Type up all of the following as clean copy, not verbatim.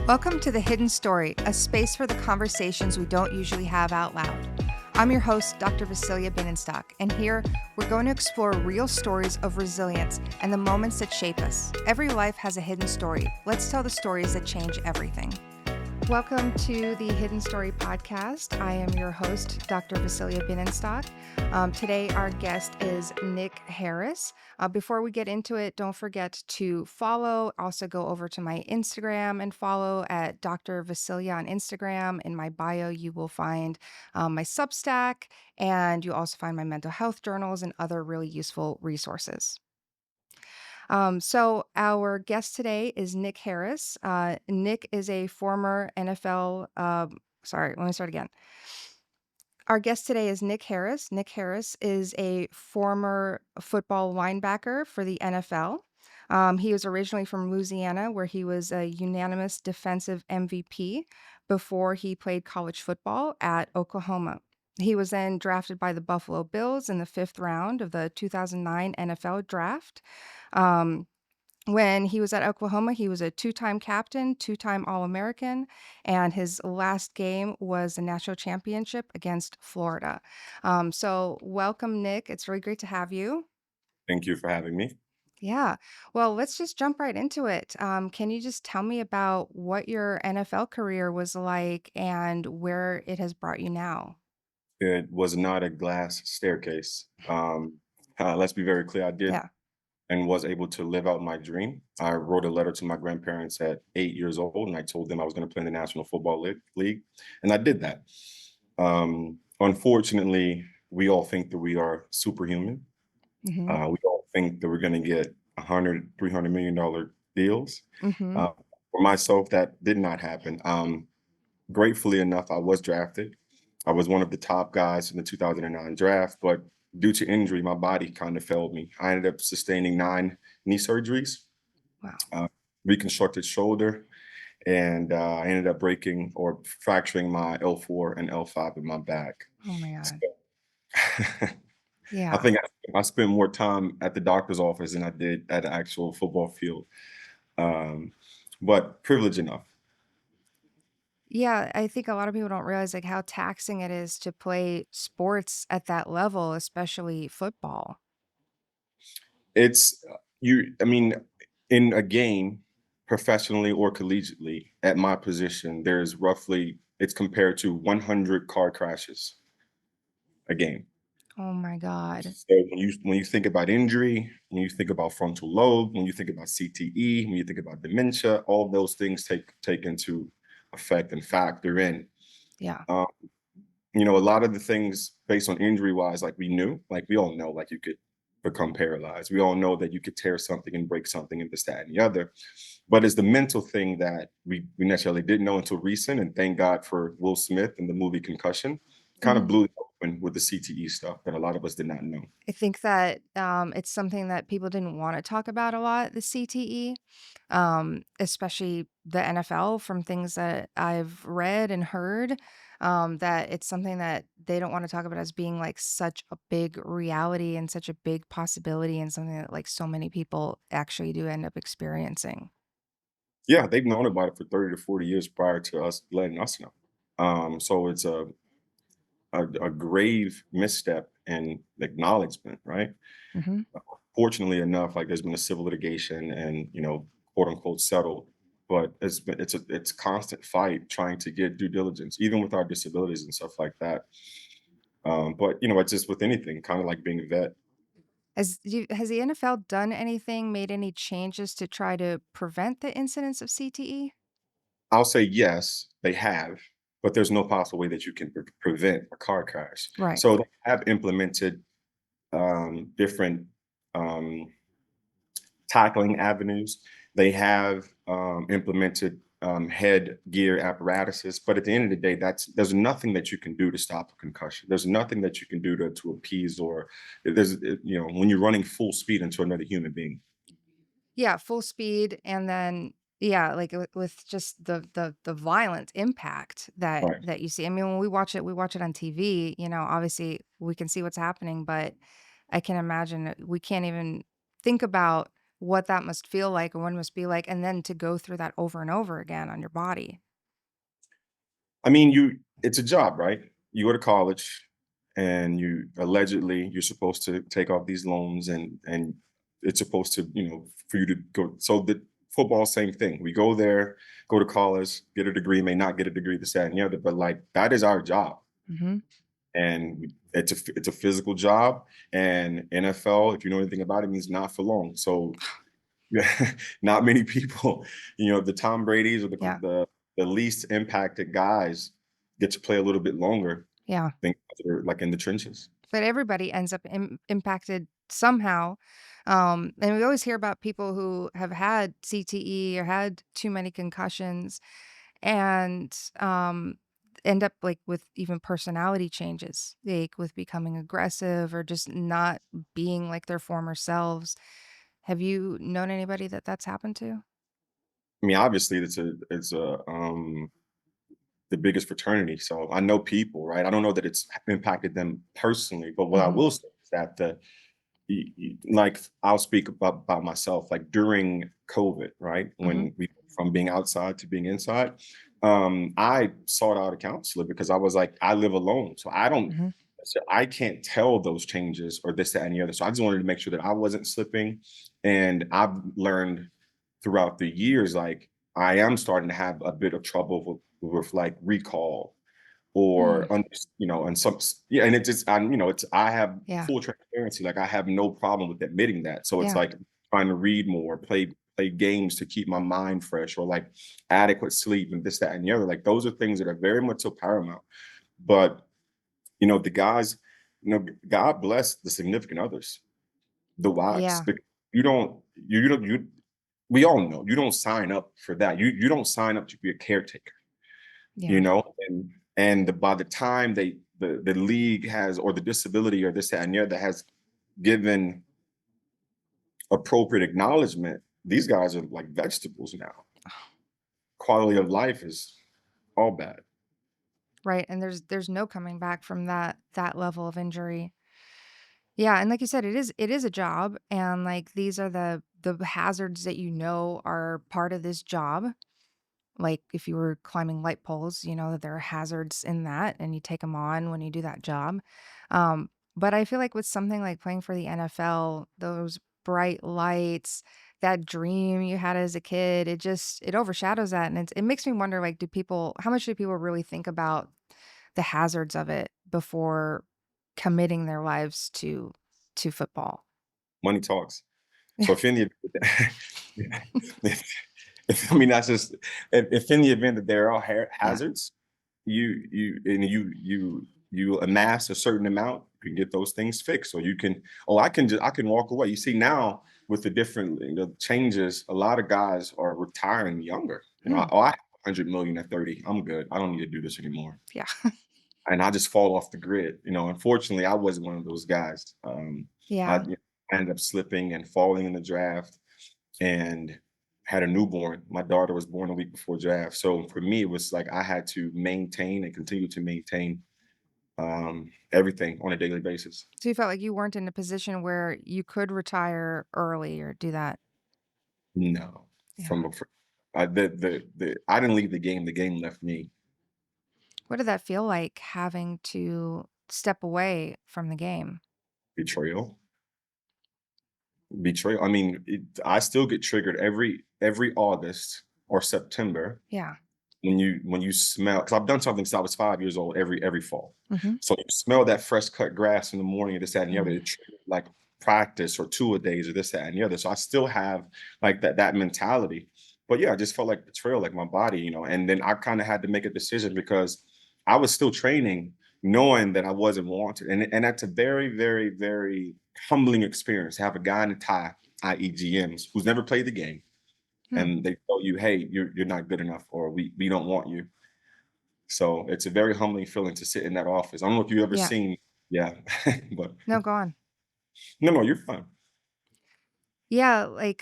Welcome to The Hidden Story, a space for the conversations we don't usually have out loud. I'm your host, Dr. Vasilia Binnenstock, and here we're going to explore real stories of resilience and the moments that shape us. Every life has a hidden story. Let's tell the stories that change everything. Welcome to the Hidden Story podcast. I am your host, Dr. Vasilia Binnenstock. Today, our guest is Nic Harris. Before we get into it, don't forget to follow. Also, go over to my Instagram and follow at Dr. Vasilia on Instagram. In my bio, you will find my Substack, and you'll also find my mental health journals and other really useful resources. So our guest today is Nic Harris. Nic is a former NFL. Sorry, let me start again. Our guest today is Nic Harris. Nic Harris is a former football linebacker for the NFL. He was originally from Louisiana, where he was a unanimous defensive MVP before he played college football at Oklahoma. He was then drafted by the Buffalo Bills in the fifth round of the 2009 NFL draft. Um, when he was at Oklahoma, he was a two-time captain, two-time All-American, and his last game was the national championship against Florida. So welcome, Nic. It's really great to have you. Thank you for having me. Yeah. Well, let's just jump right into it. Can you just tell me about what your NFL career was like and where it has brought you now? It was not a glass staircase. Let's be very clear. I did Yeah. and was able to live out my dream. I wrote a letter to my grandparents at 8 years old, and I told them I was going to play in the National Football League, and I did that. Unfortunately, we all think that we are superhuman. Mm-hmm. We all think that we're going to get 100, $300 million deals. Mm-hmm. Uh, for myself, that did not happen. Gratefully enough, I was drafted. I was one of the top guys in the 2009 draft, but due to injury, my body kind of failed me. I ended up sustaining 9 knee surgeries, Wow. uh, reconstructed shoulder, and I ended up breaking or fracturing my L4 and L5 in my back. Oh my So God. I Yeah. think I spent more time at the doctor's office than I did at the actual football field, um, but privileged enough. Yeah, I think a lot of people don't realize like how taxing it is to play sports at that level, especially football. It's I mean, in a game, professionally or collegiately, at my position, there's roughly it's compared to 100 car crashes a game. Oh my God. So when you think about injury, when you think about frontal lobe, when you think about CTE, when you think about dementia, all those things take into effect and factor in. Yeah. Um, a lot of the things based on injury wise, like we all know, like you could become paralyzed. We all know that you could tear something and break something and this, that, and the other. But it's the mental thing that we necessarily didn't know until recent. And thank God for Will Smith and the movie Concussion, kind of Mhm. blew it open with the CTE stuff that a lot of us did not know. I think that it's something that people didn't want to talk about a lot, the CTE, especially the NFL, from things that I've read and heard, that it's something that they don't want to talk about as being like such a big reality and such a big possibility and something that like so many people actually do end up experiencing. Yeah, they've known about it for 30 to 40 years prior to us letting us know. So it's a grave misstep and acknowledgement, right? Hmm. Fortunately enough, like there's been a civil litigation and quote unquote settled, but it's constant fight trying to get due diligence, even with our disabilities and stuff like that. But it's just with anything, kind of like being a vet. Has the NFL done anything, made any changes to try to prevent the incidence of CTE? I'll say yes, they have, but there's no possible way that you can prevent a car crash. Right. So they have implemented different um, tackling avenues. They have implemented head gear apparatuses, but at the end of the day, there's nothing that you can do to stop a concussion. There's nothing that you can do to appease or when you're running full speed into another human being. Yeah, full speed, and then yeah, like, with just the violent impact that Right. you see. I mean, when we watch it on TV, obviously, we can see what's happening, but I can imagine that we can't even think about what that must feel like and what it must be like, and then to go through that over and over again on your body. I mean, it's a job, right? You go to college and you're supposed to take off these loans and it's supposed to, for you to go. So the football, same thing. We go there, go to college, get a degree, may not get a degree, this, that, and the other, but like that is our job. Mhm. And it's a physical job. And NFL, if you know anything about it, means not for long. So yeah, not many people, the Tom Brady's or Yeah. the least impacted guys get to play a little bit longer Yeah. than guys that are like in the trenches. But everybody ends up impacted somehow. And we always hear about people who have had CTE or had too many concussions and end up like with even personality changes, like with becoming aggressive or just not being like their former selves. Have you known anybody that that's happened to? I mean, obviously, it's a the biggest fraternity. So I know people, right? I don't know that it's impacted them personally, but what I Hmm. will say is that like I'll speak about myself, like during COVID, right? Hmm. When we from being outside to being inside, I sought out a counselor because I was like, I live alone. Hmm. So I can't tell those changes or this, that, and the other. So I just wanted to make sure that I wasn't slipping. And I've learned throughout the years, like I am starting to have a bit of trouble with like recall Mm. or and yeah, and it just it's I have Yeah. full transparency. Like I have no problem with admitting that. So it's Yeah. like trying to read more, play games to keep my mind fresh, or like adequate sleep and this, that, and the other. Like those are things that are very much so paramount. But the guys, God bless the significant others, the wives. Yeah. You don't, you don't, you. We all know you don't sign up for that. You don't sign up to be a caretaker, Yeah. by the time the league has, or the disability or this, that, and the other has given appropriate acknowledgement, these guys are like vegetables now. Quality of life is all bad. Right. And there's no coming back from that level of injury. Yeah, and like you said, it is a job, and, like, these are the hazards that you know are part of this job. Like, if you were climbing light poles, you know that there are hazards in that, and you take them on when you do that job. But I feel like with something like playing for the NFL, those bright lights, that dream you had as a kid, it overshadows that, and it makes me wonder, like, do people how much do people really think about the hazards of it before committing their lives to football? Money talks. So if in the I mean, that's just, if in the event that there are Yeah. hazards, you amass a certain amount, you can get those things fixed. Or you can, oh, I can walk away. You see now with the different changes, a lot of guys are retiring younger. Mm, I have 100 million at 30. I'm good. I don't need to do this anymore. yeah. And I just fall off the grid. Unfortunately, I wasn't one of those guys. I Yeah. ended up slipping and falling in the draft and had a newborn. My daughter was born a week before draft. So for me, it was like I had to maintain and continue to maintain everything on a daily basis. So you felt like you weren't in a position where you could retire early or do that? No, Yeah. I didn't leave the game. The game left me. What did that feel like having to step away from the game? Betrayal, betrayal. I mean, I still get triggered every August or September Yeah. when you smell, because I've done something since I was 5 years old every fall. Mhm. So you smell that fresh cut grass in the morning, or this, that, and the other. Mm. It triggers, like practice or two a days or this, that, and the other. So I still have like that mentality. But yeah, I just felt like betrayal, like my body, and then I kind of had to make a decision because I was still training, knowing that I wasn't wanted. And that's a very, very, very humbling experience to have a guy in a tie, i.e. GMs, who's never played the game, Hmm. and they tell you, hey, you're not good enough, or we don't want you. So it's a very humbling feeling to sit in that office. I don't know if you've ever Yeah. seen, yeah, but No, go on. no, you're fine. Yeah, like,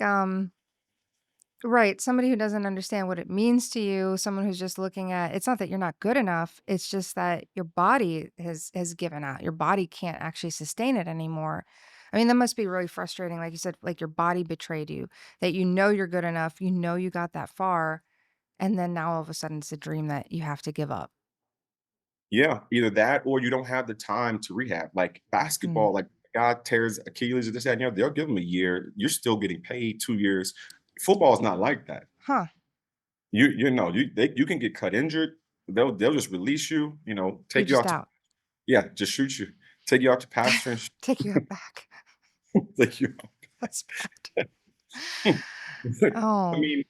right, somebody who doesn't understand what it means to you, someone who's just looking at it's not that you're not good enough, it's just that your body has given out. Your body can't actually sustain it anymore. I mean, that must be really frustrating, like you said, like your body betrayed you, that you know you're good enough, you know you got that far, and then now all of a sudden it's a dream that you have to give up. Yeah, either that or you don't have the time to rehab. Like Mm. basketball, like God tears Achilles or this, that, and the other, they'll give him a year. You're still getting paid 2 years. Football is not like that. Huh. You know, you can get cut injured. They'll just release you, You're take you just out to, out. yeah, just shoot you. Take you out to pasture and Take you back. take you That's bad. I Oh. mean,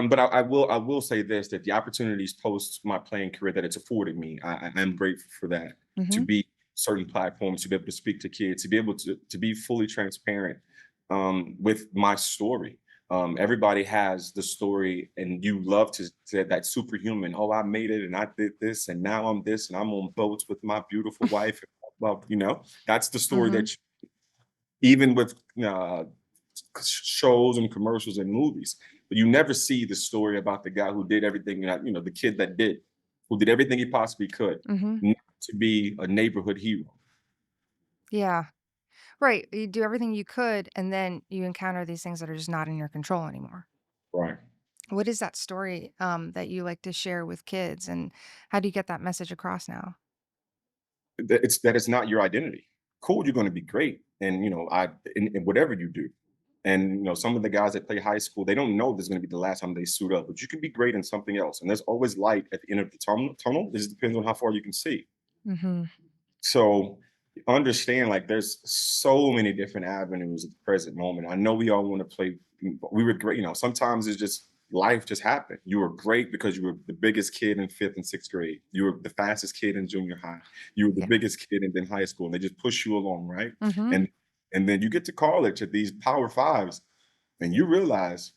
but I will say this, that the opportunities post my playing career that it's afforded me, I'm grateful for that, to Mhm. be certain platforms, to be able to speak to kids, to be able to be fully transparent, with my story. Everybody has the story, and you love to say that superhuman. Oh, I made it, and I did this, and now I'm this, and I'm on boats with my beautiful wife. Well, that's the story Mhm. that even with shows and commercials and movies, but you never see the story about the guy who did everything, the kid that who did everything he possibly could Mhm. not to be a neighborhood hero. Yeah. Right, you do everything you could, and then you encounter these things that are just not in your control anymore. Right. What is that story, that you like to share with kids, and how do you get that message across now? That it's not your identity. Cool, you're going to be great, and in whatever you do. And some of the guys that play high school, they don't know this is going to be the last time they suit up, but you can be great in something else. And there's always light at the end of the tunnel. It just depends on how far you can see. Mhm. So understand, like, there's so many different avenues at the present moment. I know we all want to play. We were great. Sometimes it's just life just happened. You were great because you were the biggest kid in fifth and sixth grade. You were the fastest kid in junior high. You were the Yeah. biggest kid in high school, and they just push you along, right? Mhm. And and then you get to college at these power fives, and you realize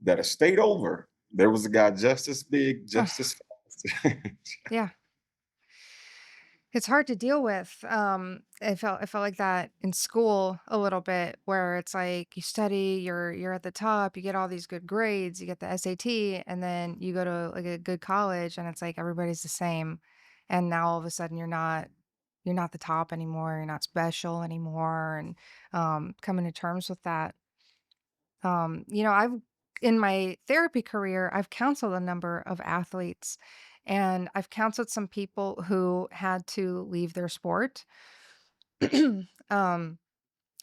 that a state over, there was a guy just as big, Ugh, just as fast. yeah. It's hard to deal with. I felt like that in school a little bit, where it's like you study, you're at the top, you get all these good grades, you get the SAT, and then you go to like a good college, and it's like everybody's the same, and now all of a sudden you're not the top anymore, you're not special anymore, and coming to terms with that. I've in my therapy career, I've counseled a number of athletes, and I've counseled some people who had to leave their sport. um,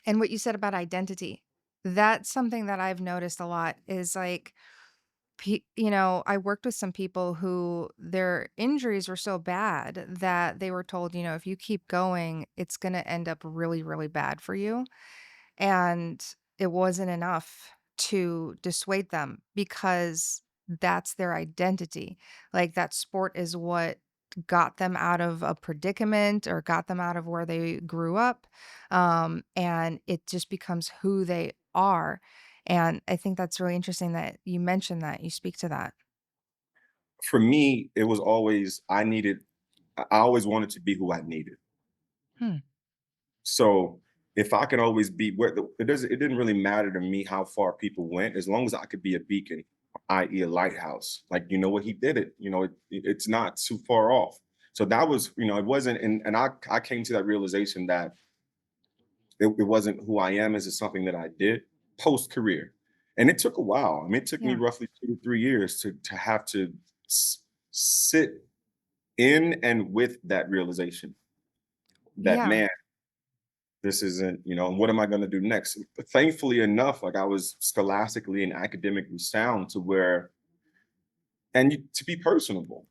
and what you said about identity, that's something that I've noticed a lot is like, I worked with some people who their injuries were so bad that they were told, if you keep going, it's going to end up really, really bad for you. And it wasn't enough to dissuade them because that's their identity. Like, that sport is what got them out of a predicament or got them out of where they grew up, and it just becomes who they are, and I think that's really interesting that you mentioned that, you speak to that. For me, it was always I always wanted to be who I needed. Hmm. So if I could always be it didn't really matter to me how far people went, as long as I could be a beacon, i.e. a lighthouse. Like, what, he did it. It's not too far off. So that was, it wasn't, and I came to that realization that it wasn't who I am, as it's something that I did post career. And it took a while. I mean, it took me Yeah. roughly 2 to 3 years to have to sit in and with that realization that, Yeah. man, this isn't, and what am I going to do next? But thankfully enough, like, I was scholastically and academically sound to where, and to be personable,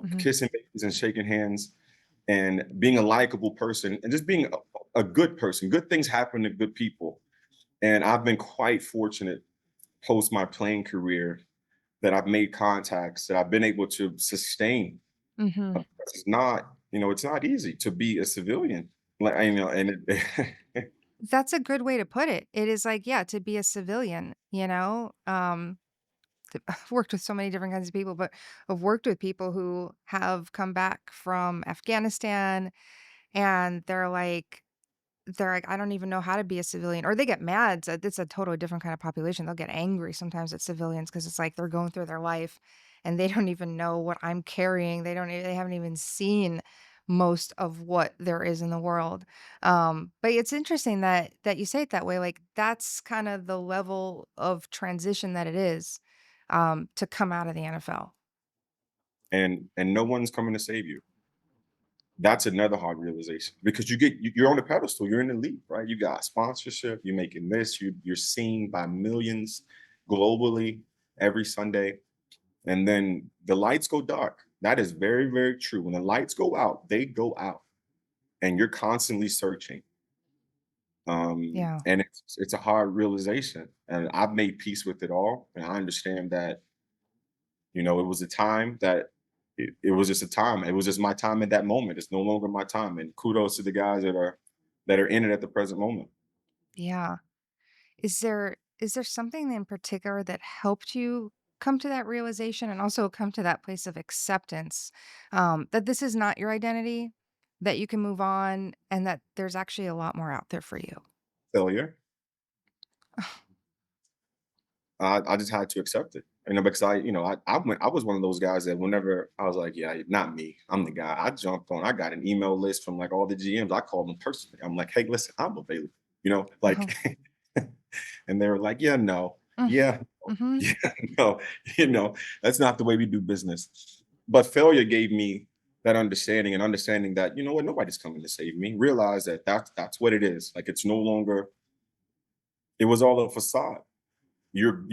Mhm. kissing babies and shaking hands and being a likable person and just being a good person. Good things happen to good people. And I've been quite fortunate post my playing career that I've made contacts that I've been able to sustain. Mhm. It's not, it's not easy to be a civilian. Like, and That's a good way to put it. It is like, yeah, to be a civilian, I've worked with so many different kinds of people, but I've worked with people who have come back from Afghanistan, and they're like, I don't even know how to be a civilian, or they get mad. So it's a totally different kind of population. They'll get angry sometimes at civilians because it's like they're going through their life and they don't even know what I'm carrying. They haven't even seen most of what there is in the world. But it's interesting that you say it that way. Like that's kind of the level of transition that it is to come out of the NFL. and no one's coming to save you. That's another hard realization because you're on a pedestal, you're in the league, right? You got sponsorship, you're making this, you're seen by millions globally every Sunday, and then the lights go dark. That is very, very true. When the lights go out, they go out, and you're constantly searching. Yeah. And it's a hard realization, and I've made peace with it all, and I understand that it was a time that it was just a time. It was just my time at that moment. It's no longer my time. And kudos to the guys that are in it at the present moment. Yeah. Is there something in particular that helped you come to that realization and also come to that place of acceptance, that this is not your identity, that you can move on, and that there's actually a lot more out there for you? Failure. I just had to accept it. Because I was one of those guys that whenever I was like, yeah, not me. I'm the guy. I jumped on. I got an email list from like all the GMs. I called them personally. I'm like, hey, listen, I'm available. Uh-huh. Like, and they were like, yeah, no, Mm, yeah, no, mhm, yeah, no. That's not the way we do business. But failure gave me that understanding and understanding that what, nobody's coming to save me. Realize that that's what it is. Like it's no longer. It was all a facade. You're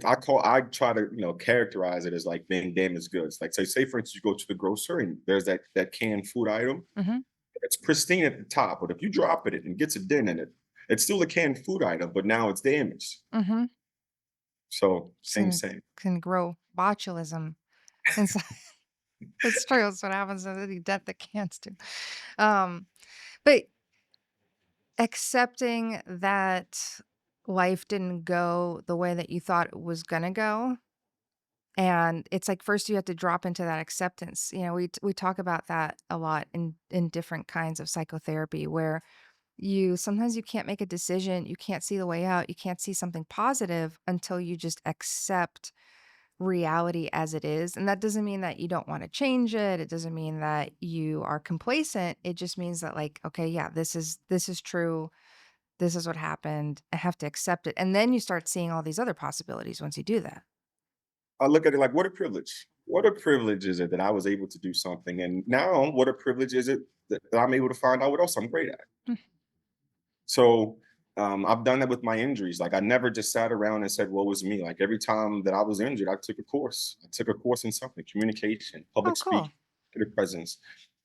I try to characterize it as like being damaged goods. Like say for instance, you go to the grocer and there's that canned food item. mhm, It's pristine at the top, but if you drop it and gets a dent in it, it's still a canned food item, but now it's damaged. mhm. So same, Can same. can grow botulism inside. It's true. That's what happens when you dent the cans too. But accepting that life didn't go the way that you thought it was gonna go. And it's like first you have to drop into that acceptance. We talk about that a lot in different kinds of psychotherapy where you sometimes you can't make a decision, you can't see the way out, you can't see something positive until you just accept reality as it is. And that doesn't mean that you don't want to change it. It doesn't mean that you are complacent. It just means that like, okay, yeah, this is true. This is what happened. I have to accept it. And then you start seeing all these other possibilities once you do that. I look at it like, what a privilege. What a privilege is it that I was able to do something, and now what a privilege is it that I'm able to find out what else I'm great at. Mm. So I've done that with my injuries. Like I never just sat around and said, "What was me?" Like every time that I was injured, I took a course. I took a course in something: communication, Oh, public cool. speaking, creative presence.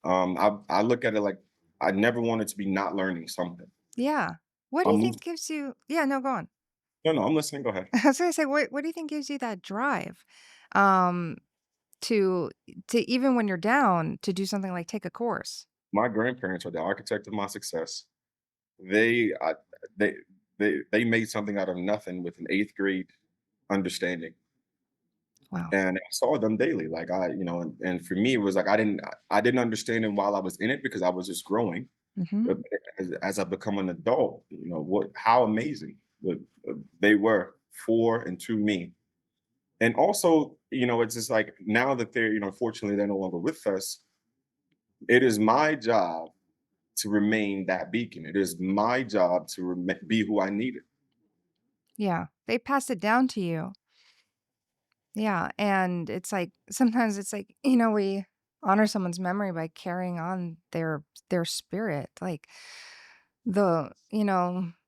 I look at it like I never wanted to be not learning something. Yeah. What do I you moved. think gives you Yeah, no, go on. No, no, I'm listening. Go ahead. I was gonna say, what do you think gives you that drive, um, to even when you're down, to do something like take a course? My grandparents are the architect of my success. They, I, they, they made something out of nothing with an eighth grade understanding. Wow. And I saw them daily. Like and for me, it was like I didn't understand it while I was in it because I was just growing. Mhm. But as I become an adult, how amazing they were for and to me. And also, it's just like now that they're, fortunately they're no longer with us. It is my job to remain that beacon. It is my job to be who I needed. Yeah. They passed it down to you. Yeah, and it's like sometimes it's like, we honor someone's memory by carrying on their spirit, like the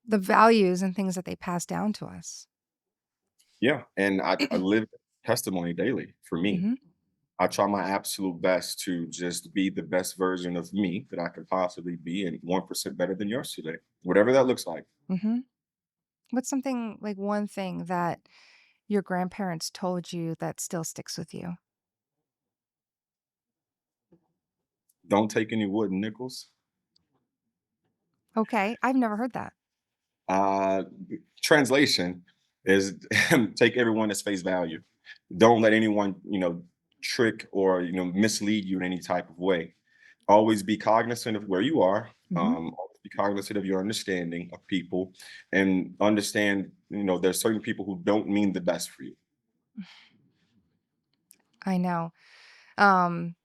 values and things that they pass down to us. Yeah, and I live testimony daily for me. Mhm. I try my absolute best to just be the best version of me that I can possibly be and 1% better than yours today, whatever that looks like. Mhm. What's something like one thing that your grandparents told you that still sticks with you? Don't take any wooden nickels. Okay, I've never heard that. Uh, Translation is take everyone at face value. Don't let anyone, trick or, mislead you in any type of way. Always be cognizant of where you are. Mhm. Always be cognizant of your understanding of people and understand, there's certain people who don't mean the best for you. I know. Um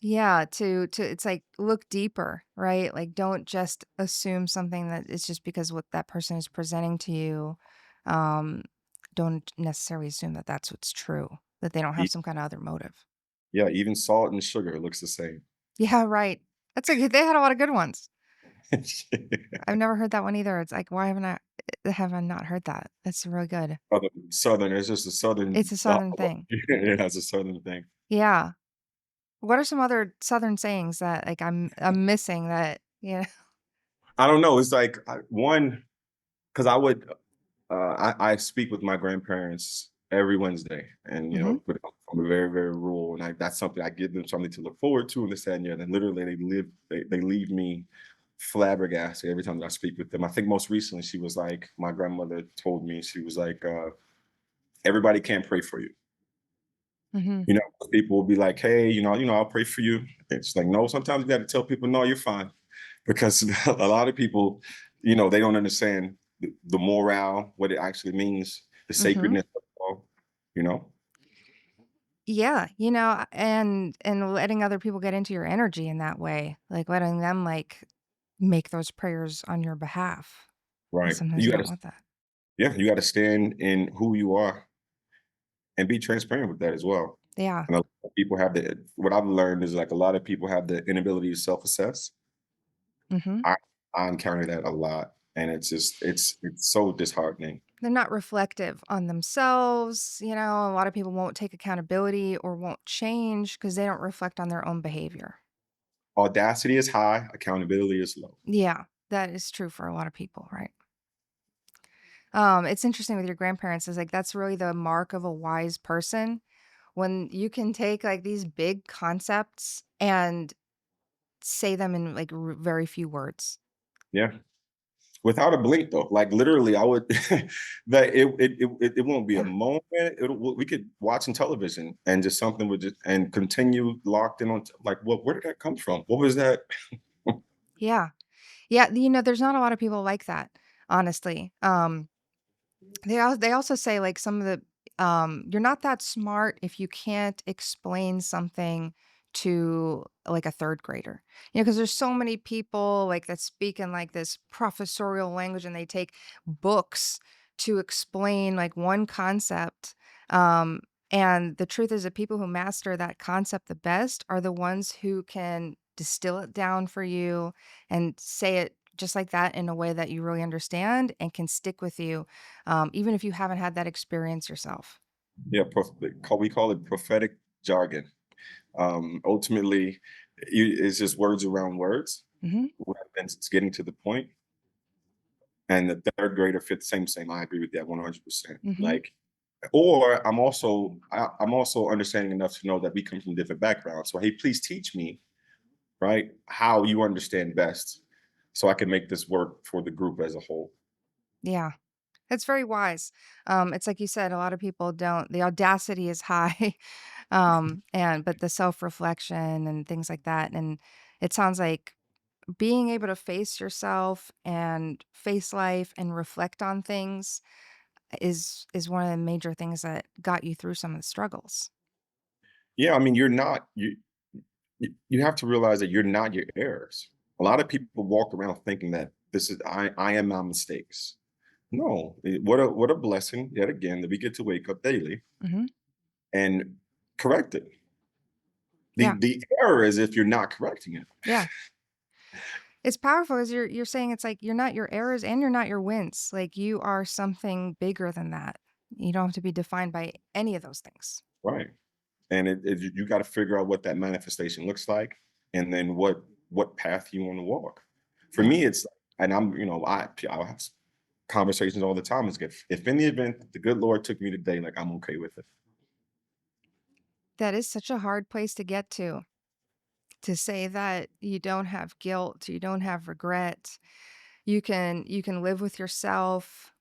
Yeah, to it's like, look deeper, right? Like, don't just assume something that is just because what that person is presenting to you. Um, don't necessarily assume that that's what's true, that they don't E have some kinda other motive. Yeah, even salt and sugar looks the same. Yeah, right. That's like they had a lot of good ones. I've never heard that one either. It's like, why have I not heard that? That's really good. Southern, it's just a It's southern a Southern thing. yeah, it's a southern thing. Yeah. What are some other Southern sayings that, like, I'm missing that, I don't know, it's like, 'cause I would, I speak with my grandparents every Wednesday, and, Mhm, but I'm very, very rural, and that's something I give them something to look forward to, and this, that, and the other, and literally they leave me flabbergasted every time that I speak with them. I think most recently she was like, my grandmother told me, she was like, "Everybody can't pray for you." mhm. You know, people will be like, "Hey, I'll pray for you." It's like, no, sometimes you gotta tell people, "No, you're fine." Because a lot of people, they don't understand the morale, what it actually means, the Mhm. sacredness of it all, you know? Yeah, and letting other people get into your energy in that way, like, letting them, like, make those prayers on your behalf, and Right. sometimes You you don't gotta want that. Yeah, you gotta stand in who you are and be transparent with that as well. Yeah. And a lot of people have what I've learned is like a lot of people have the inability to self-assess. Mhm. I I encounter that a lot, and it's so disheartening. They're not reflective on themselves, a lot of people won't take accountability or won't change because they don't reflect on their own behavior. Audacity is high, accountability is low. Yeah, that is true for a lot of people, right? It's interesting with your grandparents is like that's really the mark of a wise person when you can take like these big concepts and say them in like very few words. Yeah. Without a blink though, like literally, I would that it won't be a Yeah. moment. We could watch on television and just something would just and continue locked in on like what where did that come from? What was that? Yeah. Yeah, there's not a lot of people like that, honestly. They also say, like, some of the you're not that smart if you can't explain something to, like, a 3rd grader. Because there's so many people, like, that speak in, like, this professorial language, and they take books to explain, like, one concept, um, and the truth is that people who master that concept the best are the ones who can distill it down for you and say it just like that in a way that you really understand and can stick with you even if you haven't had that experience yourself. Yeah, we call it prophetic jargon. Ultimately, it's just words around words, Mhm, and it's getting to the point. And the third grader fit the same. I agree with that 100%. mhm. Like, I'm also understanding enough to know that we come from different backgrounds. So hey, please teach me, right, how you understand best, so I can make this work for the group as a whole. Yeah, it's very wise. It's like you said, a lot of people don't the audacity is high, but the self-reflection and things like that, and it sounds like being able to face yourself and face life and reflect on things is one of the major things that got you through some of the struggles. Yeah, I mean, you have to realize that you're not your errors. A lot of people walk around thinking that I am my mistakes. No, what a blessing yet again that we get to wake up daily Mhm. and correct it. Yeah, The error is if you're not correcting it. yeah. It's powerful as you're saying it's like you're not your errors and you're not your wins. Like you are something bigger than that. You don't have to be defined by any of those things. Right. And you got to figure out what that manifestation looks like, and then what path you want to walk. For Yeah. me, it's and I have conversations all the time. Is if in the event the good Lord took me today, like I'm okay with it. That is such a hard place to get to say that you don't have guilt, you don't have regret. You can live with yourself.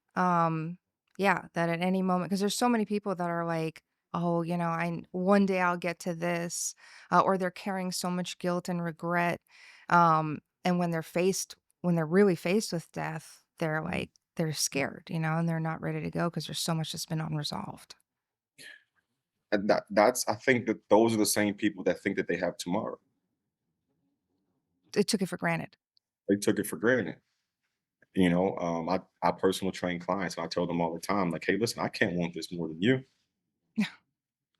Yeah, that at any moment because there's so many people that are like, "Oh, I one day I'll get to this," or they're carrying so much guilt and regret. And when they're really faced with death, they're scared, and they're not ready to go because there's so much that's been unresolved. And that's I think that those are the same people that think that they have tomorrow. It took it for granted. They took it for granted. I personal train clients, and I tell them all the time, like, "Hey, listen, I can't want this more than you."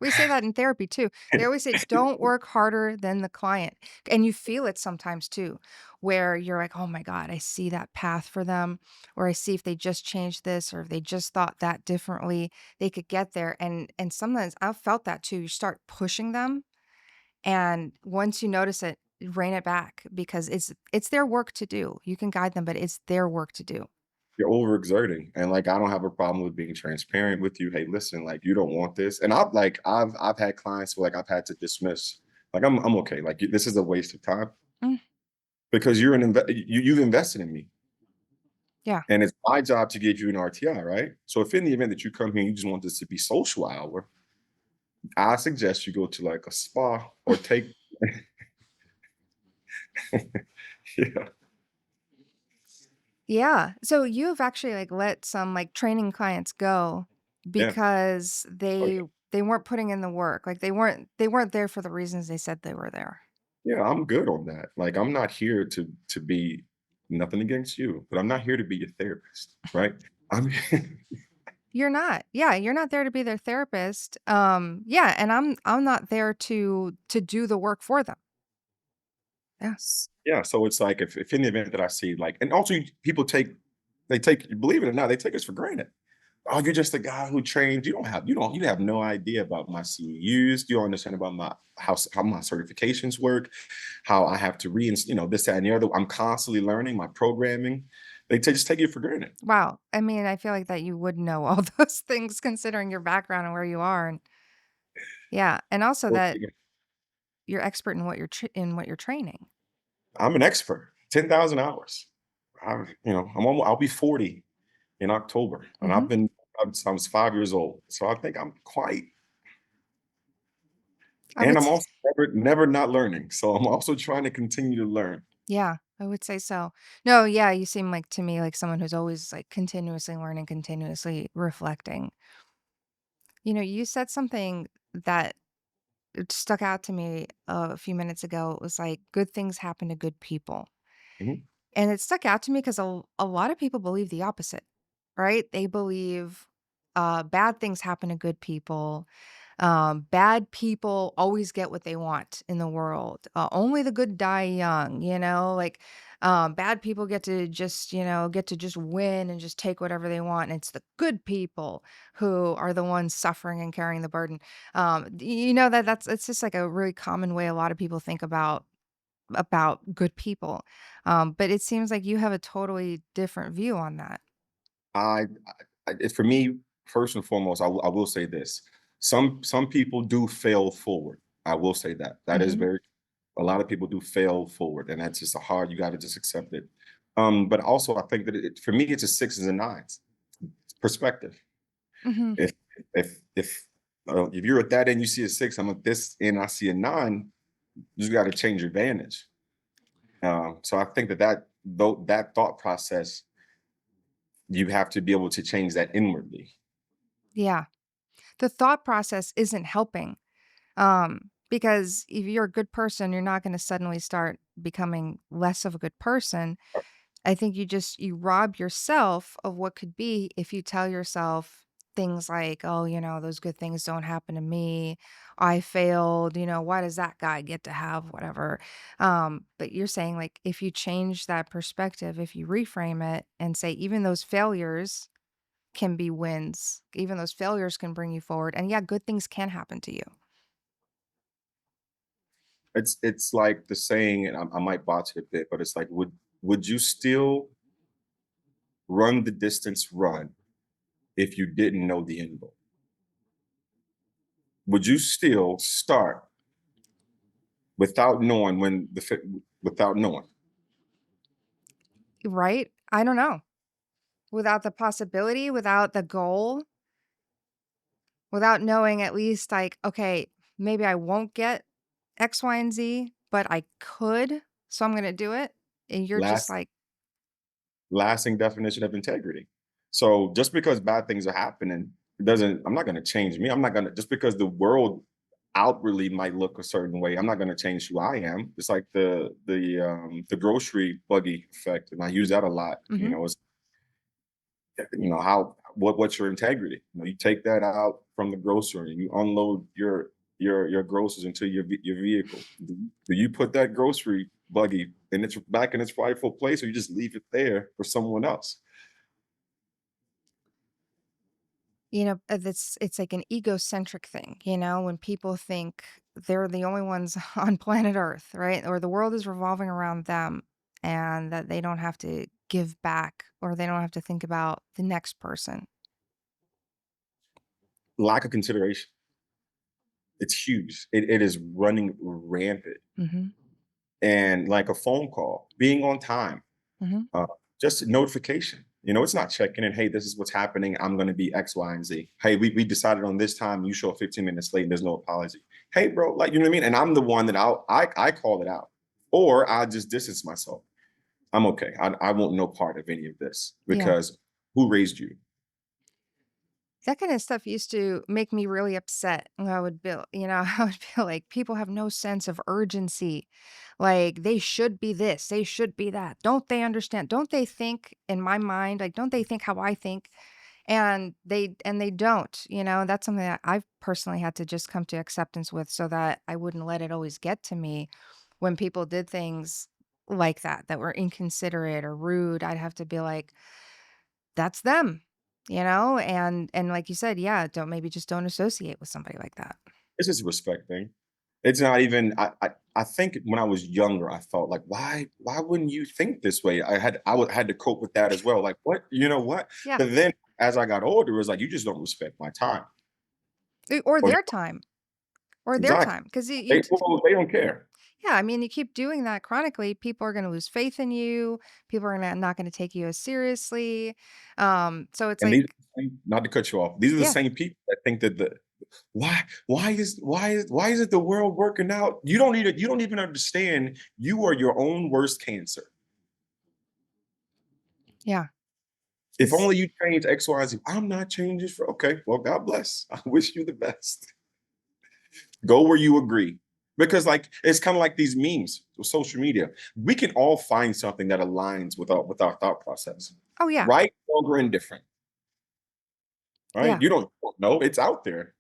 We say that in therapy too. They always say, "Don't work harder than the client." And you feel it sometimes too, where you're like, "Oh my god, I see that path for them," or "I see if they just changed this or if they just thought that differently, they could get there." And sometimes I've felt that too. You start pushing them, and once you notice it, rein it back because it's their work to do. You can guide them, but it's their work to do. You're overexerting, and, like, I don't have a problem with being transparent with you. "Hey, listen, like, you don't want this." And I've had clients who, like, I've had to dismiss. Like, I'm okay, like, this is a waste of time Mm, because you've invested in me, yeah. and it's my job to give you an RTI, right? So if in the event that you come here and you just want this to be social hour, I suggest you go to, like, a spa or take yeah, Yeah. So you've actually, like, let some, like, training clients go yeah. because Oh, they weren't putting in the work. Like, they weren't there for the reasons they said they were there. yeah, I'm good on that. Like, I'm not here to be nothing against you, but I'm not here to be your therapist, right? I'm You're not. Yeah, you're not there to be their therapist. Yeah, and I'm not there to do the work for them. Yeah. yeah, so it's like if in the event that I see like and also people they take believe it or not, they take us for granted. Oh, you're just a guy who trained. You have no idea about my CEUs. You don't understand about my how my certifications work, how I have to this, that, and the other. I'm constantly learning my programming. Just take it for granted. Wow. I mean, I feel like that you would know all those things considering your background and where you are, and yeah, and also Well, that again, you're expert in what you're training. I'm an expert. 10,000 hours. I'll be 40 in October, and Mhm. I was 5 years old. So I think I'm quite, I and would I'm s also never not learning. So I'm also trying to continue to learn. Yeah, I would say so. No, yeah, you seem like to me like someone who's always like continuously learning, continuously reflecting. You said something that it stuck out to me a few minutes ago. It was like good things happen to good people. Mhm. And it stuck out to me because a lot of people believe the opposite, right? They believe bad things happen to good people. Bad people always get what they want in the world. Only the good die young, like bad people get to just win and just take whatever they want. And it's the good people who are the ones suffering and carrying the burden. It's just like a really common way a lot of people think about good people. But it seems like you have a totally different view on that. I, for me, first and foremost, I will say this: some people do fail forward. I will say that that is Hmm. very. A lot of people do fail forward, and that's just a hard. You got to just accept it. But also, I think that for me, it's a sixes and nines perspective. Hmm. If if you're at that end, you see a six. I'm at this end, I see a nine. You just got to change your vantage. So I think that thought process, you have to be able to change that inwardly. Yeah. The thought process isn't helping. Because if you're a good person, you're not going to suddenly start becoming less of a good person. I think you rob yourself of what could be if you tell yourself things like, "Oh, those good things don't happen to me. I failed, why does that guy get to have whatever?" But you're saying like if you change that perspective, if you reframe it and say even those failures can be wins, even those failures can bring you forward, and yeah, good things can happen to you. It's like the saying, and I might botch it a bit, but it's like, would you still run the distance run if you didn't know the end goal? Would you still start without knowing without knowing? Right? I don't know. Without the possibility, without the goal, without knowing at least like, okay, maybe I won't get X, Y, and Z, but I could, so I'm gonna do it. And you're just Last like, lasting definition of integrity. So just because bad things are happening, it doesn't. I'm not going to change me. I'm not going to just because the world. outwardly might look a certain way, I'm not going to change who I am. It's like the grocery buggy effect, and I use that a lot. Mhm. It's how what's your integrity? You take that out from the grocery and you unload your groceries into your vehicle. Do you put that grocery buggy and it's back in its rightful place, or you just leave it there for someone else? It's like an egocentric thing, when people think they're the only ones on planet Earth, right? Or the world is revolving around them and that they don't have to give back or they don't have to think about the next person. Lack of consideration. It's huge. It is running rampant. Mhm. And like a phone call, being on time, Mhm. uh, just a notification. It's not checking in. Hey, this is what's happening. I'm going to be X, Y, and Z. Hey, we decided on this time. You show up 15 minutes late, and there's no apology. Hey, bro, like you know what I mean. And I'm the one that I call it out, or I just distance myself. I'm okay. I won't know part of any of this Yeah. because who raised you? That kind of stuff used to make me really upset. I would be, I would feel like people have no sense of urgency. Like they should be this, they should be that. Don't they understand? Don't they think in my mind, like don't they think how I think? And they don't, that's something that I've personally had to just come to acceptance with so that I wouldn't let it always get to me when people did things like that were inconsiderate or rude. I'd have to be like, that's them, and like you said, yeah, just don't associate with somebody like that. It's just a respect thing. It's not even. I think when I was younger, I felt like why wouldn't you think this way? I had to cope with that as well. Like what what? Yeah. But then as I got older, it was like you just don't respect my time. Or Or their time, or their exactly. time, because They don't care. yeah, I mean, you keep doing that chronically, people are gonna lose faith in you, people are not gonna take you as seriously, so it's And these like not to cut you off. These are the yeah, same people that think that the why is it the world working out? You don't even understand you are your own worst cancer. yeah, If it's only you change X, Y, Z. I'm not changing for okay. Well, God bless. I wish you the best. Go where you agree. Because like it's kind of like these memes with social media. We can all find something that aligns with our thought process. oh, yeah, Right, wrong, or indifferent. Right? yeah, You don't know. It's out there.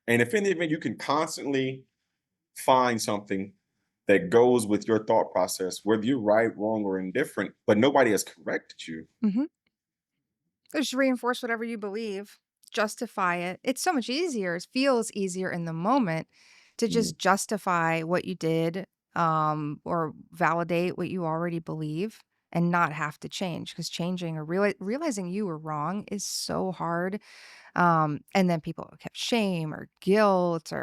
And if in the event you can constantly find something that goes with your thought process, whether you're right, wrong, or indifferent, but nobody has corrected you. mhm. Just reinforce whatever you believe, justify it. It's so much easier. It feels easier in the moment to Mm, just justify what you did, or validate what you already believe and not have to change because changing or realizing you were wrong is so hard. And then people have shame or guilt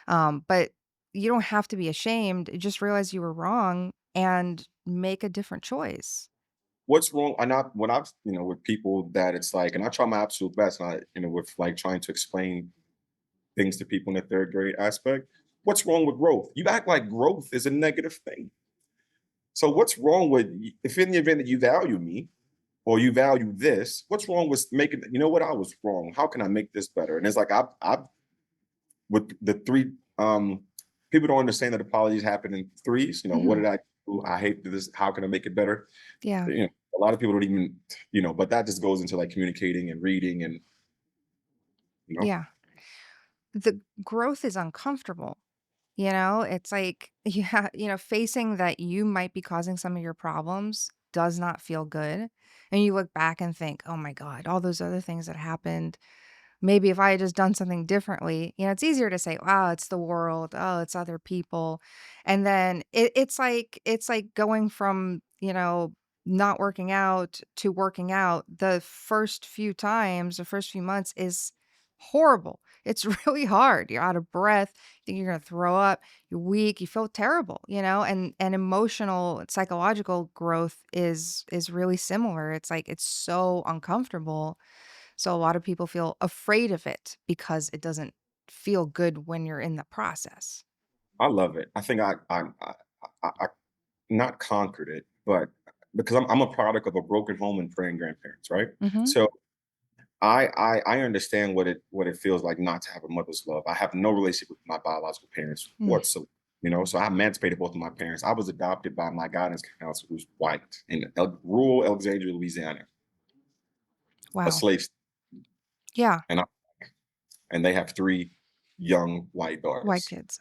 but you don't have to be ashamed. Just realize you were wrong and make a different choice. what's wrong? I not what I've with people that it's like, and I try my absolute best, and I with like trying to explain things to people in the third grade aspect. What's wrong with growth? You act like growth is a negative thing. So what's wrong with if in the event that you value me or you value this, what's wrong with making what I was wrong? How can I make this better? And it's like I with the three people don't understand that apologies happen in threes. What Mhm. did I do? I hate this. How can I make it better? Yeah. A lot of people don't even, but that just goes into like communicating and reading and you know, Yeah. The growth is uncomfortable. It's like facing that you might be causing some of your problems does not feel good. And you look back and think, oh my God, all those other things that happened. Maybe if I had just done something differently, it's easier to say, wow, it's the world. Oh, it's other people. And then it's like going from, not working out to working out. The first few times, the first few months is horrible. It's really hard. You're out of breath. You think you're gonna throw up. You're weak. You feel terrible, and emotional, psychological growth is really similar. It's like it's so uncomfortable, so a lot of people feel afraid of it because it doesn't feel good when you're in the process. I love it. I think I not conquered it, but because I'm a product of a broken home and praying grandparents, right? Mhm. So I understand what it feels like not to have a mother's love. I have no relationship with my biological parents Mm, whatsoever. You know, so I emancipated both of my parents. I was adopted by my guidance counselor, who's white in rural Alexandria, Louisiana, a wow. slave, Yeah, and and they have three young white white daughters. kids.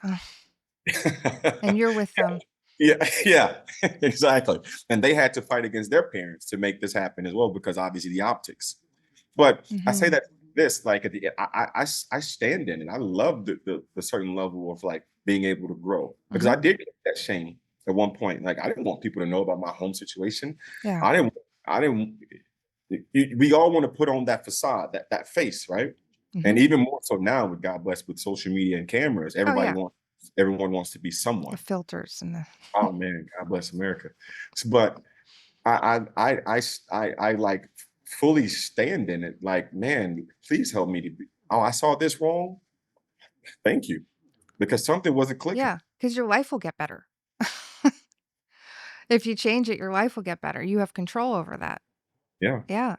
And you're with them. Yeah, yeah, exactly. And they had to fight against their parents to make this happen as well, because obviously the optics. But I say Mhm, that this, like at the I stand in it. I love the certain level of like being able to grow, because I mhm. did get that shame at one point. Like I didn't want people to know about my home situation. Yeah. I didn't. I didn't. We all want to put on that facade, that face, right? And Mhm. even more so now, with God bless, with social media and cameras, Oh, yeah. everyone wants to be The someone. filters and the Oh man, God bless America. But I like fully stand in it. Like, man, please help me to be. Oh, I saw this wrong. Thank you, because something wasn't clicking. yeah, because your life will get better. If you change it, your life will get better. You have control over that. Yeah, Yeah.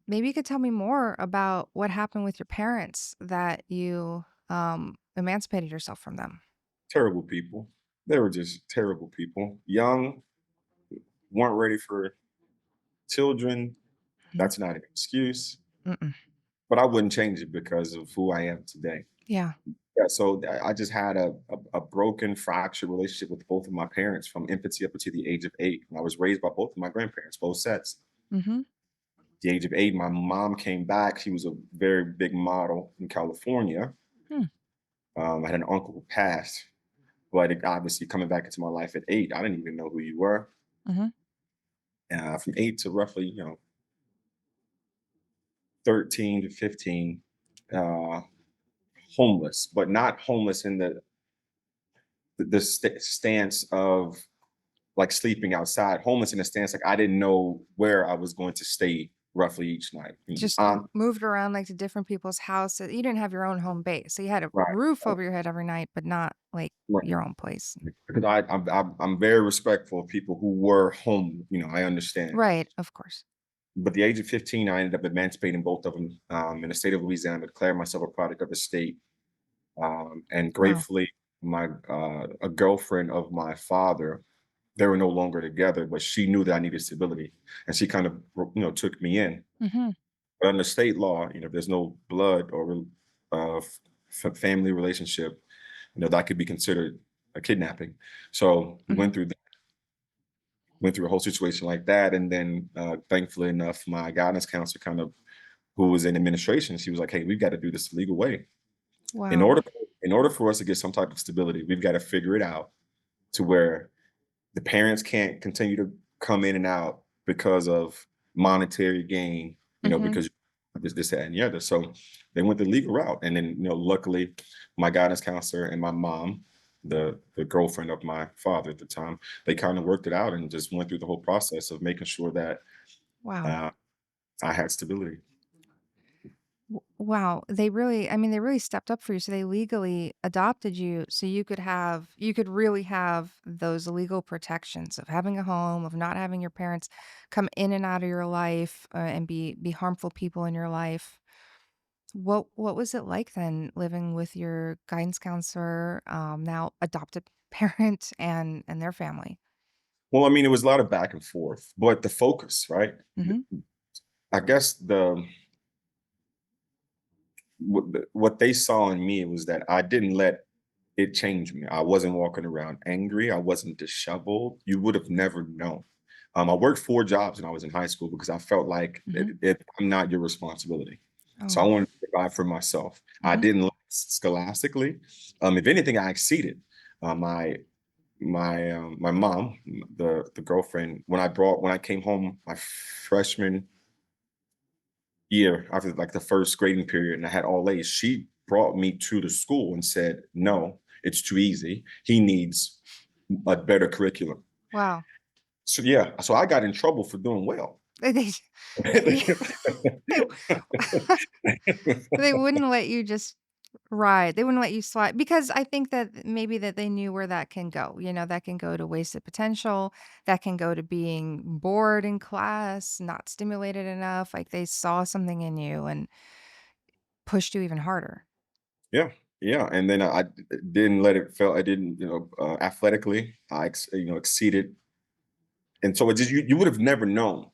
Maybe you could tell me more about what happened with your parents that you, emancipated yourself from them. terrible people. They were just terrible people. Young, weren't ready for children. Mhm. That's not an excuse, Mm-mm. but I wouldn't change it because of who I am today. Yeah. Yeah, so I just had a broken, fractured relationship with both of my parents from infancy up until the age of 8. And I was raised by both of my grandparents, both sets. Mhm. The age of 8, my mom came back. She was a very big model in California. Hmm. I had an uncle who passed, but obviously coming back into my life at 8, I didn't even know who you were. Mhm. From 8 to roughly, 13 to 15, uh, homeless, but not homeless in the stance of like sleeping outside, homeless in a stance like I didn't know where I was going to stay roughly each night. Just moved around, like, to different people's houses. You didn't have your own home base, so you had a Right, roof over your head every night, but not, like, right. your own place. Because I'm very respectful of people who were home. I understand. Right, of course. But the age of 15, I ended up emancipating both of them in the state of Louisiana, declared myself a product of the state. And Wow. gratefully, my a girlfriend of my father, they were no longer together, but she knew that I needed stability, and she kind of took me in. Mhm. But under state law, if there's no blood or family relationship, that could be considered a kidnapping. So we Mhm. went through a whole situation like that, and then thankfully enough, my guidance counselor, kind of who was in administration, she was like, "Hey, we've got to do this the legal way. In Wow. order in order for us to get some type of stability, we've got to figure it out to where the parents can't continue to come in and out because of monetary gain, Mhm. because this, that, and the other." So they went the legal route. And then, luckily, my guidance counselor and my mom, the girlfriend of my father at the time, they kind of worked it out and just went through the whole process of making sure that Wow. uh, I had stability. Wow, they really stepped up for you, so they legally adopted you so you could really have those legal protections of having a home, of not having your parents come in and out of your life, and be harmful people in your life. What was it like then living with your guidance counselor, now adopted parent and their family? Well, I mean, it was a lot of back and forth, but the focus, right? Mhm, I guess what they saw in me was that I didn't let it changed me. I wasn't walking around angry. I wasn't disheveled. You would have never known. I worked 4 jobs when I was in high school because I felt like mhm. I'm not your responsibility. So I Oh, wanted to provide for myself. I mhm, didn't scholastically. If anything, I exceeded. My mom, the girlfriend, when I came home my freshman year after like the first grading period and I had all A's, she brought me to the school and said, "No, it's too easy. He needs a better curriculum." wow. So yeah, so I got in trouble for doing well. They yeah, they they wouldn't let you just Right, they wouldn't let you slide because I think that maybe that they knew where that can go, that can go to wasted potential, that can go to being bored in class, not stimulated enough, like, they saw something in you and pushed you even harder. Yeah, yeah, and then I didn't let it fail. I didn't, athletically, exceeded, and so it just you would have never known.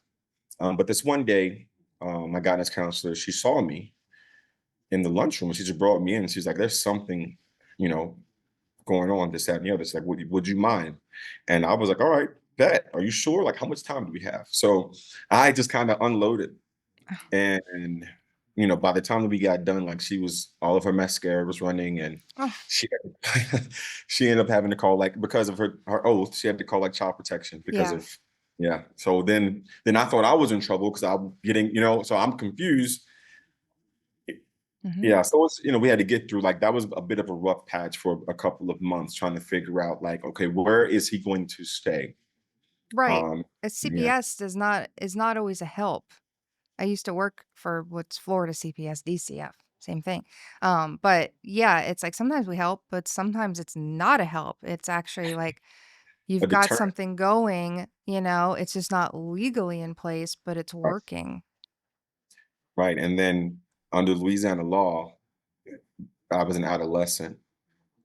But this one day, my guidance counselor, she saw me in the lunchroom, and she just brought me in. And she's like, "There's something, you know, going on, this, that, and the other." She's like, "Would you mind?" And I was like, "All right, bet. Are you sure? Like, how much time do we have?" So I just kind of unloaded. And, by the time that we got done, like, she was all of her mascara was running, and Oh, she she ended up having to call, like, because of her oath, she had to call, like, child protection because yeah. of, yeah. So then I thought I was in trouble because I'm getting, so I'm confused. Mhm. Yeah, so it's, we had to get through, like, that was a bit of a rough patch for a couple of months trying to figure out, like, okay, where is he going to stay? Right. Um, A yeah, CPS is not always a help. I used to work for what's Florida CPS, DCF, same thing. But yeah, it's like sometimes we help, but sometimes it's not a help. It's actually like a you've got deterrent, something going, it's just not legally in place, but it's right? working. Right, and then under Louisiana law, I was an adolescent.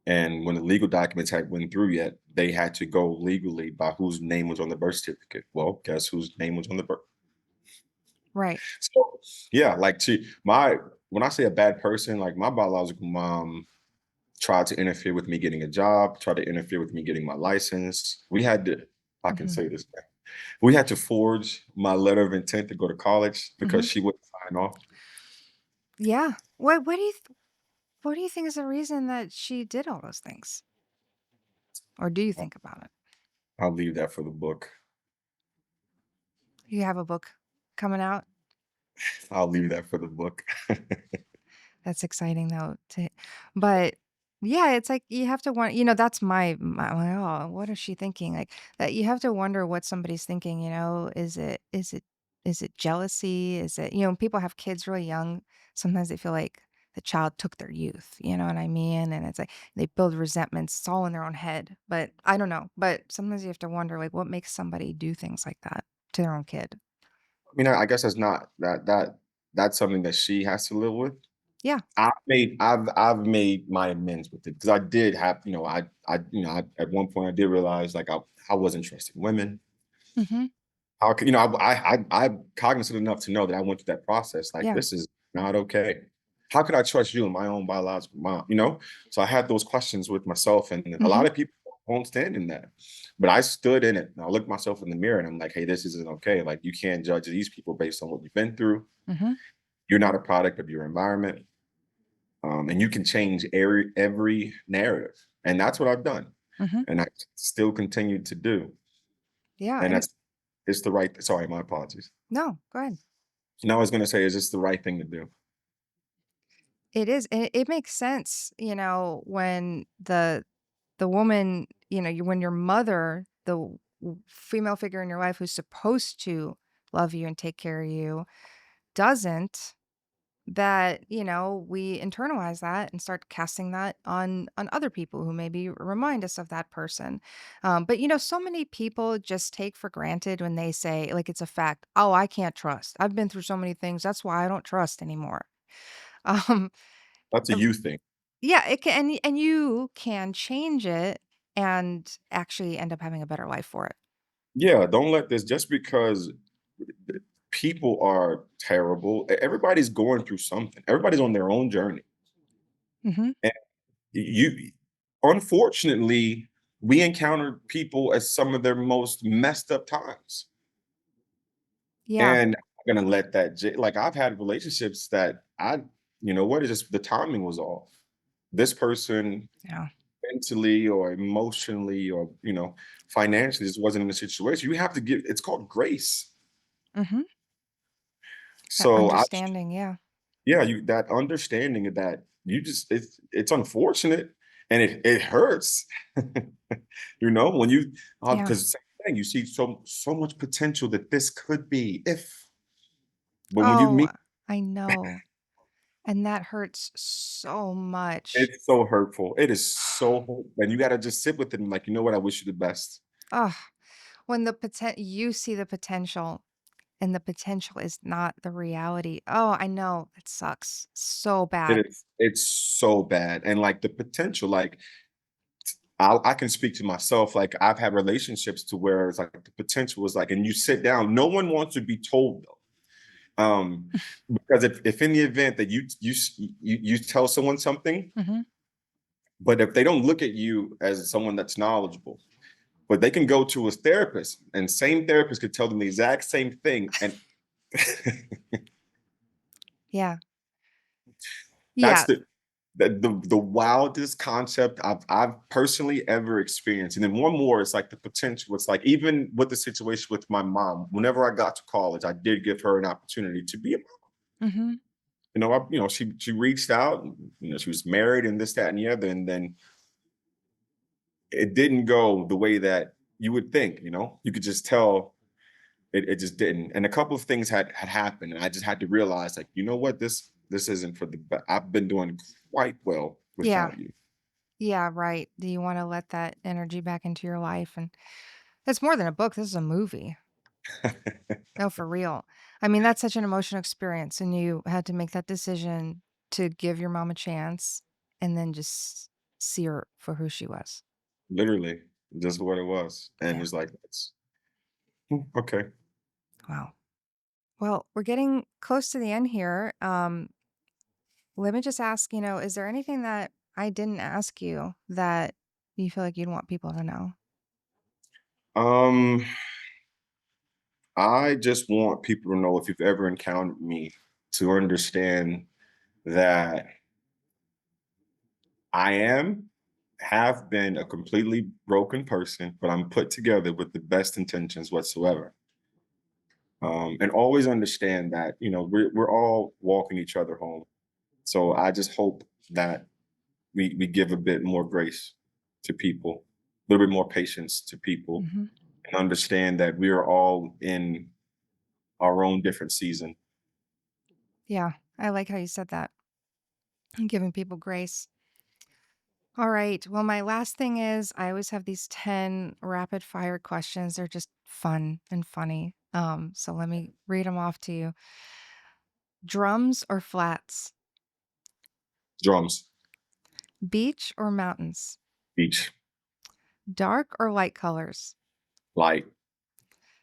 And when the legal documents had went through yet, they had to go legally by whose name was on the birth certificate. Well, guess whose name was on the birth? Right. So yeah, like to my when I say a bad person, like my biological mom tried to interfere with me getting a job, tried to interfere with me getting my license. We had to, I can Mhm. say this now. We had to forge my letter of intent to go to college because Mhm. she wouldn't sign off. Yeah. What do you think is the reason that she did all those things? Or do you think about it? I'll leave that for the book. You have a book coming out? I'll leave that for the book. That's exciting though but yeah, it's like you have to that's oh, what is she thinking? Like that you have to wonder what somebody's thinking, is it jealousy? Is it, people have kids really young. Sometimes they feel like the child took their youth, you know what I mean? And it's like they build resentments, it's all in their own head. But I don't know. But sometimes you have to wonder like what makes somebody do things like that to their own kid. I guess that's not that's something that she has to live with. Yeah. I've made my amends with it because I did have, at one point I did realize, like, I wasn't trusting women. Mhm. How could, I'm cognizant enough to know that I went through that process. Like, Yeah. this is not okay. How could I trust you and my own biological mom? So I had those questions with myself, and a lot Mhm. of people won't stand in that. But I stood in it. And I looked myself in the mirror and I'm like, hey, this isn't okay. Like, you can't judge these people based on what you've been through. Mhm. You're not a product of your environment. And you can change every narrative. And that's what I've done. Mhm. And I still continue to do. Yeah, And and it's the right, sorry, my apologies. no, go ahead. No, I was going to say, is this the right thing to do? It is, and it makes sense, when the woman, when your mother, the female figure in your life who's supposed to love you and take care of you, doesn't, that, we internalize that and start casting that on other people who maybe remind us of that person. But so many people just take for granted when they say, like, it's a fact, oh, I can't trust. I've been through so many things. That's why I don't trust anymore. Um, That's a you thing. Yeah, it can, and you can change it and actually end up having a better life for it. Yeah, don't let this, just because people are terrible. Everybody's going through something. Everybody's on their own journey. Mhm. And unfortunately, we encounter people at some of their most messed up times. Yeah. And I'm gonna let that like, I've had relationships that what is this? The timing was off. This person Yeah. mentally or emotionally or financially just wasn't in the situation. You have to give, it's called grace. Mhm. That So I understanding, yeah. yeah, you that understanding of that, you just it's unfortunate, and it hurts. When you, Yeah. because same thing, you see so much potential that this could be if, but when you Oh, meet, I know. And that hurts so much. It's so hurtful. It is so hurt and you gotta just sit with it and like, "You know what? I wish you the best." Ugh, when you see the potential and the potential is not the reality. Oh, I know. It sucks so bad. It's so bad, and, like, the potential, like, I can speak to myself, like, I've had relationships to where it's like the potential was like and you sit down, no one wants to be told though, because if in the event that you tell someone something, Mhm. but if they don't look at you as someone that's knowledgeable, but they can go to a therapist, and same therapist could tell them the exact same thing, and Yeah. that's Yeah. the wildest concept I've personally ever experienced. And then one more is like the potential. It's like even with the situation with my mom, whenever I got to college, I did give her an opportunity to be a Mhm. she reached out, she was married and this, that, and the other, and then it didn't go the way that you would think, you could just tell it just didn't. And a couple of things had happened, and I just had to realize, like, you know what, this isn't for the best. I've been doing quite well Yeah. without you. Yeah, right. Do you wanna let that energy back into your life? And it's more than a book, this is a movie. No, for real. I mean, that's such an emotional experience, and you had to make that decision to give your mom a chance and then just see her for who she was. Literally, just what it was, and Yeah. it's like, it's okay. Wow. Well, we're getting close to the end here. Let me just ask, is there anything that I didn't ask you that you feel like you'd want people to know? Um, I just want people to know if you've ever encountered me to understand that I have been a completely broken person, but I'm put together with the best intentions whatsoever. And always understand that we're all walking each other home. So I just hope that we give a bit more grace to people, a little bit more patience to people, Hmm. and understand that we are all in our own different season. Yeah, I like how you said that. Giving people grace. All right. Well, my last thing is I always have these 10 rapid fire questions. They're just fun and funny. So let me read them off to you. Drums or flats? Drums, Beach or mountains? beach, Dark or light colors? light,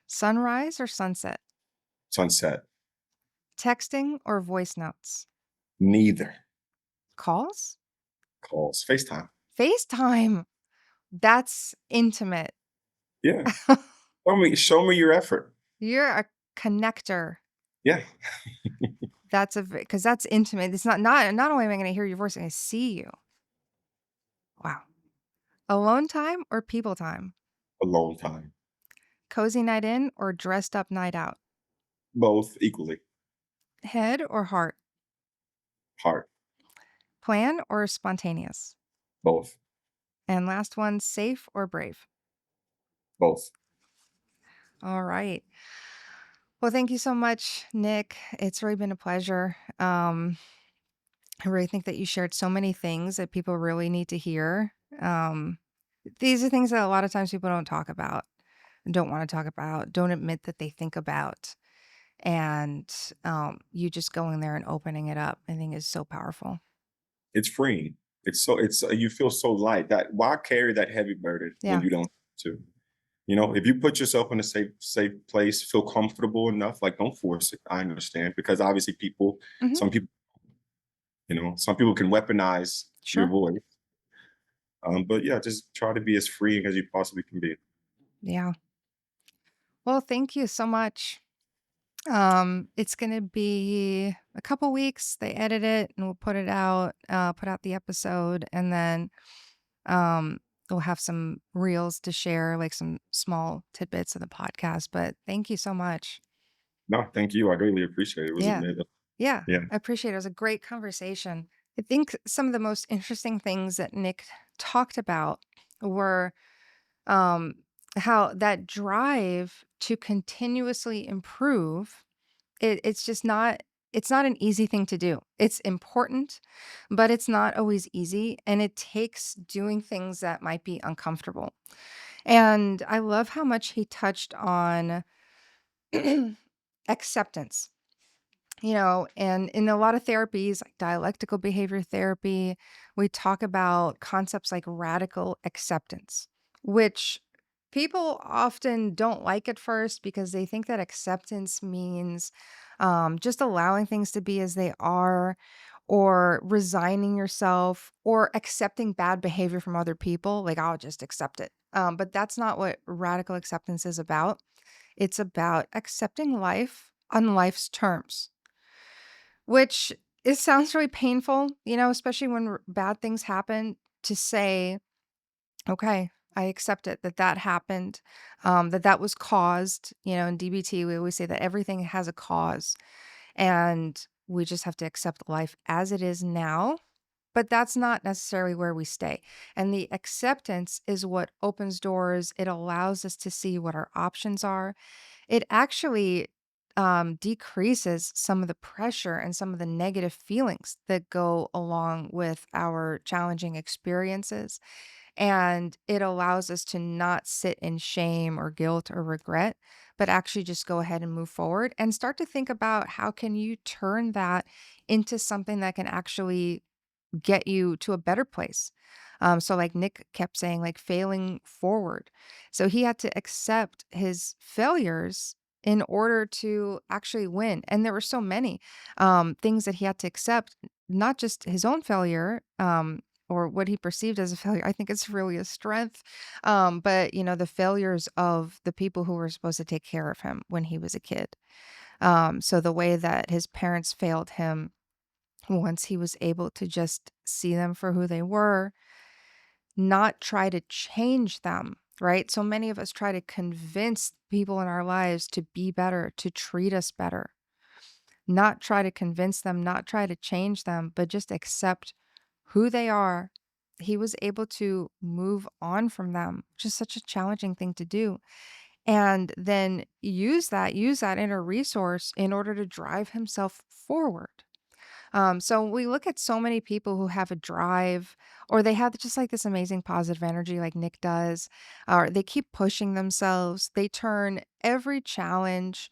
Sunrise or sunset? sunset, Texting or voice notes? neither. Calls? Calls, FaceTime. FaceTime. That's intimate. Yeah. Show me your effort. You're a connector. Yeah. That's because that's intimate. It's not only am I going to hear your voice, I'm going to see you. Wow. Alone time or people time? Alone time. Cozy night in or dressed up night out? Both equally. Head or heart? Heart. Plan or spontaneous? Both. And last one, safe or brave? Both. All right. Well, thank you so much, Nick. It's really been a pleasure. I really think that you shared so many things that people really need to hear. These are things that a lot of times people don't talk about, don't want to talk about, don't admit that they think about. And you just going there and opening it up, I think is so powerful. It's freeing. It's you feel so light. That why carry that heavy burden when Yeah. you don't have to? If you put yourself in a safe place, feel comfortable enough, like don't force it. I understand because obviously Hmm. some people, some people can weaponize your Sure. voice. But yeah, just try to be as freeing as you possibly can be. Yeah. Well, thank you so much. It's gonna be a couple weeks. They edit it and we'll put it out, put out the episode, and then um we'll have some reels to share, like some small tidbits of the podcast. But thank you so much. No, thank you. I greatly appreciate it. It was Yeah. amazing. Yeah. Yeah. I appreciate it. It was a great conversation. I think some of the most interesting things that Nick talked about were um how that drive to continuously improve it's just not it's not an easy thing to do. It's important, but it's not always easy, and it takes doing things that might be uncomfortable. And I love how much he touched on acceptance. And in a lot of therapies, like dialectical behavior therapy, we talk about concepts like radical acceptance, which people often don't like at first because they think that acceptance means just allowing things to be as they are, or resigning yourself, or accepting bad behavior from other people. Like, I'll just accept it. But that's not what radical acceptance is about. It's about accepting life on life's terms, which it sounds really painful, especially when bad things happen, to say, okay, I accept it that that happened, that was caused. In DBT, we always say that everything has a cause, and we just have to accept life as it is now. But that's not necessarily where we stay. And the acceptance is what opens doors. It allows us to see what our options are. It actually decreases some of the pressure and some of the negative feelings that go along with our challenging experiences. And it allows us to not sit in shame or guilt or regret, but actually just go ahead and move forward and start to think about how can you turn that into something that can actually get you to a better place. So like Nick kept saying, like failing forward. So he had to accept his failures in order to actually win. And there were so many things that he had to accept, not just his own failure, or what he perceived as a failure. I think it's really a strength. But the failures of the people who were supposed to take care of him when he was a kid. So the way that his parents failed him, once he was able to just see them for who they were, not try to change them, right? So many of us try to convince people in our lives to be better, to treat us better, not try to convince them, not try to change them, but just accept who they are. He was able to move on from them, which is such a challenging thing to do. And then use that inner resource in order to drive himself forward. So we look at so many people who have a drive, or they have just like this amazing positive energy, like Nick does, or they keep pushing themselves. They turn every challenge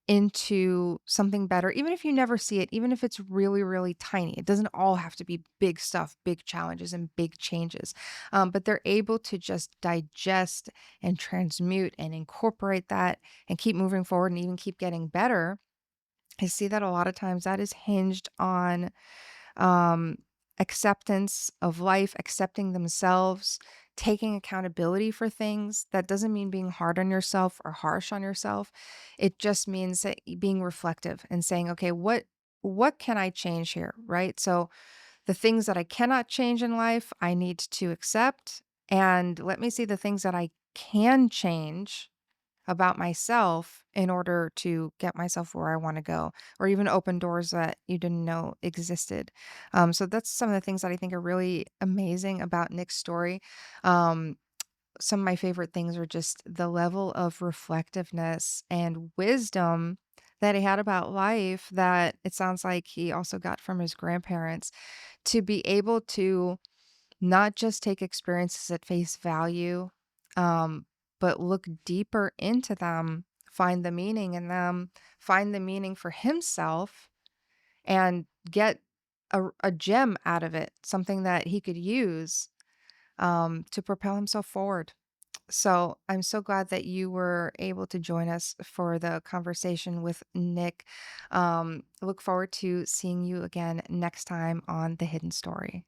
into something better, even if you never see it, even if it's really, really tiny. It doesn't all have to be big stuff, big challenges, and big changes. But they're able to just digest and transmute and incorporate that and keep moving forward and even keep getting better. I see that a lot of times that is hinged on um, acceptance of life, accepting themselves, taking accountability for things. That doesn't mean being hard on yourself or harsh on yourself. It just means that being reflective and saying, okay, what can I change here, right? So the things that I cannot change in life, I need to accept, and let me see the things that I can change about myself in order to get myself where I want to go, or even open doors that you didn't know existed. So that's some of the things that I think are really amazing about Nick's story. Um, some of my favorite things are just the level of reflectiveness and wisdom that he had about life, that it sounds like he also got from his grandparents, to be able to not just take experiences at face value, um, but look deeper into them, find the meaning in them, find the meaning for himself, and get a gem out of it, something that he could use to propel himself forward. So I'm so glad that you were able to join us for the conversation with Nick. Look forward to seeing you again next time on The Hidden Story.